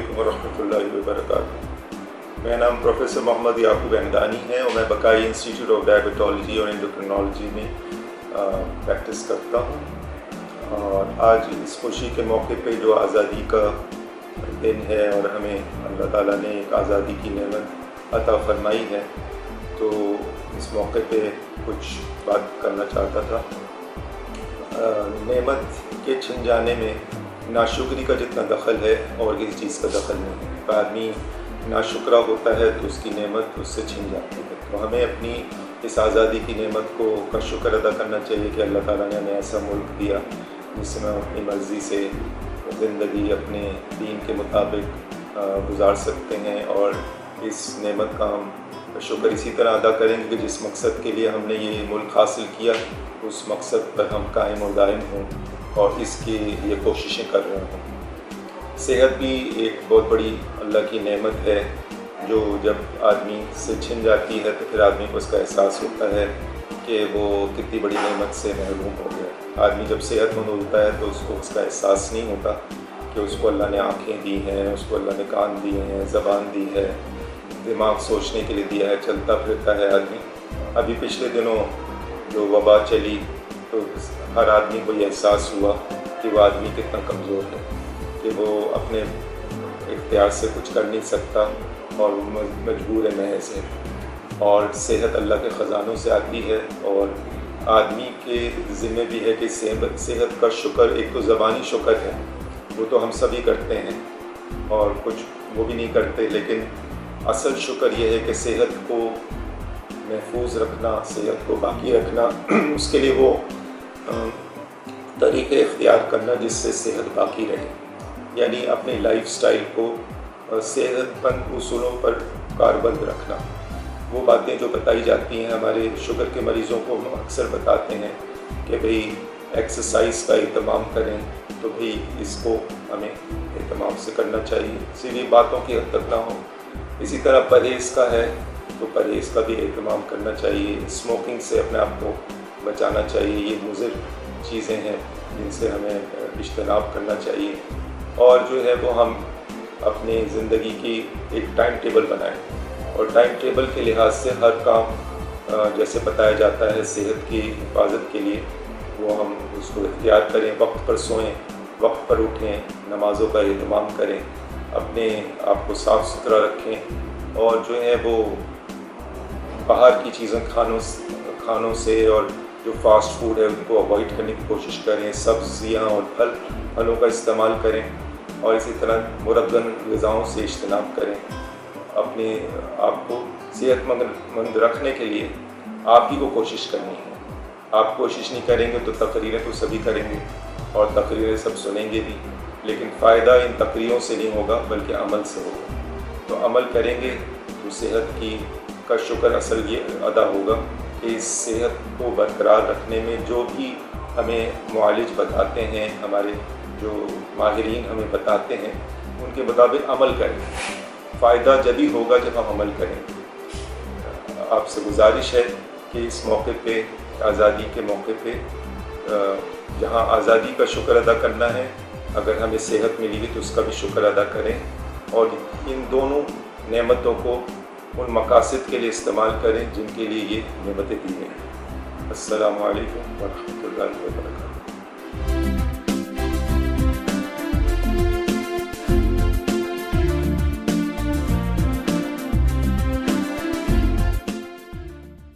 अस्सलामुअलैकुम वरहमतुल्लाहि वबरकातुहू। मेरा नाम प्रोफेसर मोहम्मद याकूब हमदानी है और मैं बकाई इंस्टीट्यूट ऑफ डायबिटोलॉजी और एंडोक्रिनोलॉजी में प्रैक्टिस करता हूँ। और आज इस खुशी के मौके पे जो आज़ादी का दिन है और हमें अल्लाह ताला ने एक आज़ादी की नेमत अता फरमाई है, तो इस मौके पे कुछ बात करना चाहता था। नेमत के छिन जाने में नाशुक्री का जितना दखल है और किसी चीज़ का दखल नहीं है। आदमी नाशुक्रा होता है तो उसकी नेमत उससे छिन जाती है। तो हमें अपनी इस आज़ादी की नेमत का शुक्र अदा करना चाहिए कि अल्लाह ताला ने हमें ऐसा मुल्क दिया जिसमें हम अपनी मर्ज़ी से ज़िंदगी अपने दीन के मुताबिक गुजार सकते हैं। और इस नेमत का हम शुक्र इसी तरह अदा करेंगे कि जिस मकसद के लिए हमने ये मुल्क हासिल किया उस मकसद पर हम कायम और दायम हों और इसकी ये कोशिशें कर रहे हों। सेहत भी एक बहुत बड़ी अल्लाह की नेमत है जो जब आदमी से छिन जाती है तो फिर आदमी को उसका एहसास होता है कि वो कितनी बड़ी नेमत से महरूम हो गया। आदमी जब सेहतमंद होता है तो उसको उसका एहसास नहीं होता कि उसको अल्लाह ने आँखें दी हैं, उसको अल्लाह ने कान दिए हैं, ज़बान दी है, दिमाग सोचने के लिए दिया है, चलता फिरता है आदमी। अभी पिछले दिनों जो वबा चली तो हर आदमी को ये एहसास हुआ कि वो आदमी कितना कमज़ोर है, कि वो अपने इख्तियार से कुछ कर नहीं सकता और मजबूर है महज है। और सेहत अल्लाह के ख़जानों से आती है और आदमी के ज़िम्मे भी है कि सेहत का शुक्र एक तो ज़बानी शुक्र है, वो तो हम सभी करते हैं और कुछ वो भी नहीं करते, लेकिन असल शुक्र ये है कि सेहत को महफूज रखना, सेहत को बाकी रखना, उसके लिए वो तरीक़े इख्तियार करना जिससे सेहत बाकी रहे, यानी अपनी लाइफ स्टाइल को सेहतमंद उसूलों पर कारबंद रखना। वो बातें जो बताई जाती हैं हमारे शुगर के मरीज़ों को अक्सर बताते हैं कि भाई एक्सरसाइज का एहतमाम करें, तो भाई इसको हमें एहतमाम से करना चाहिए, सिर्फ बातों की हद तक ना हो। इसी तरह परहेज़ का है तो परहेज़ का भी एहतमाम करना चाहिए, स्मोकिंग से अपने आप को बचाना चाहिए। ये मुज़र चीज़ें हैं जिनसे हमें इज्तनाब करना चाहिए। और जो है वो हम अपनी ज़िंदगी की एक टाइम टेबल बनाएं और टाइम टेबल के लिहाज से हर काम जैसे बताया जाता है सेहत की हिफाजत के लिए, वो हम उसको इख्तियार करें। वक्त पर सोएं, वक्त पर उठें, नमाज़ों का एहतमाम करें, अपने आप को साफ़ सुथरा रखें और जो है वो बाहर की चीज़ें खानों से और जो फास्ट फूड है उनको अवॉइड करने की कोशिश करें। सब्ज़ियाँ और फलों का इस्तेमाल करें और इसी तरह मुरब्बन ग़िज़ाओं से इज्तनाब करें। अपने आप को सेहतमंद रखने के लिए आप ही को कोशिश करनी है। आप कोशिश नहीं करेंगे तो तकरीरें तो सभी करेंगे और तकरीरें सब सुनेंगे भी, लेकिन फ़ायदा इन तकरीरों से नहीं होगा बल्कि अमल से होगा। तो अमल करेंगे तो सेहत का शुक्र असल ये अदा होगा कि इस सेहत को बरकरार रखने में जो भी हमें मुआलिज बताते हैं, हमारे जो माहिरीन हमें बताते हैं, उनके मुताबिक अमल करें। फ़ायदा जब ही होगा जब हम अमल करें। आपसे गुजारिश है कि इस मौके पे, आज़ादी के मौके पे, जहाँ आज़ादी का शुक्र अदा करना है, अगर हमें सेहत मिली तो उसका भी शुक्र अदा करें और इन दोनों नेमतों को उन मकासद के लिए इस्तेमाल करें जिनके लिए ये नेमतें दी गई हैं। अस्सलामु अलैकुम वरहमतुल्लाहि वबरकातुहू।